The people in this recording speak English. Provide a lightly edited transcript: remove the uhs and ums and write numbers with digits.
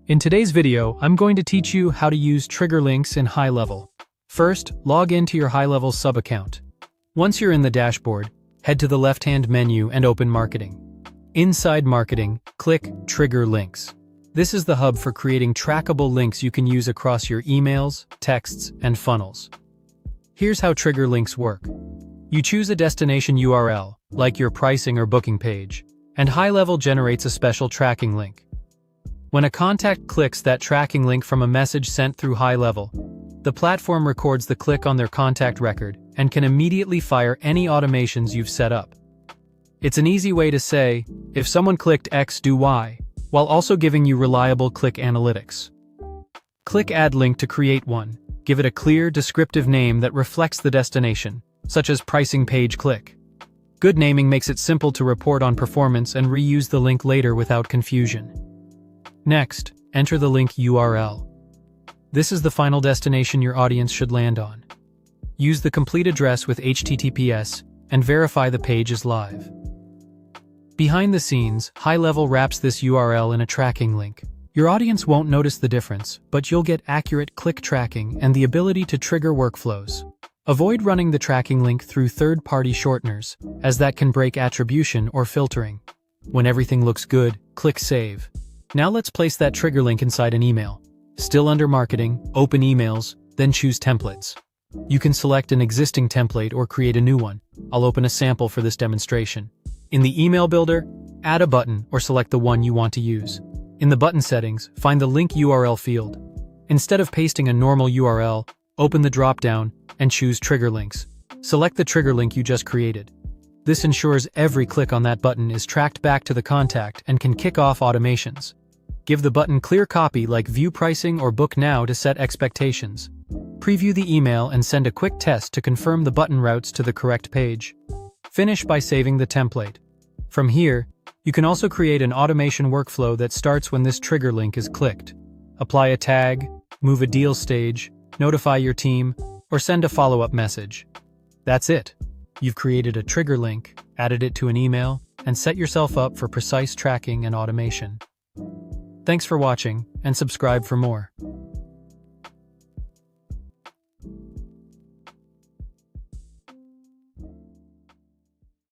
In today's video, I'm going to teach you how to use trigger links in GoHighLevel. First, log into your GoHighLevel sub-account. Once you're in the dashboard, head to the left-hand menu and open Marketing. Inside Marketing, click Trigger Links. This is the hub for creating trackable links you can use across your emails, texts, and funnels. Here's how trigger links work. You choose a destination URL, like your pricing or booking page, and GoHighLevel generates a special tracking link. When a contact clicks that tracking link from a message sent through GoHighLevel, the platform records the click on their contact record and can immediately fire any automations you've set up. It's an easy way to say, if someone clicked X, do Y, while also giving you reliable click analytics. Click Add Link to create one. Give it a clear, descriptive name that reflects the destination, such as pricing page click. Good naming makes it simple to report on performance and reuse the link later without confusion. Next, enter the link URL. This is the final destination your audience should land on. Use the complete address with HTTPS and verify the page is live. Behind the scenes, GoHighLevel wraps this URL in a tracking link. Your audience won't notice the difference, but you'll get accurate click tracking and the ability to trigger workflows. Avoid running the tracking link through third-party shorteners, as that can break attribution or filtering. When everything looks good, click Save. Now let's place that trigger link inside an email. Still under Marketing, open Emails, then choose Templates. You can select an existing template or create a new one. I'll open a sample for this demonstration. In the email builder, add a button or select the one you want to use. In the button settings, find the link URL field. Instead of pasting a normal URL, open the drop-down and choose Trigger Links. Select the trigger link you just created. This ensures every click on that button is tracked back to the contact and can kick off automations. Give the button clear copy like View Pricing or Book Now to set expectations. Preview the email and send a quick test to confirm the button routes to the correct page. Finish by saving the template. From here, you can also create an automation workflow that starts when this trigger link is clicked. Apply a tag, move a deal stage, notify your team, or send a follow-up message. That's it. You've created a trigger link, added it to an email, and set yourself up for precise tracking and automation. Thanks for watching, and subscribe for more.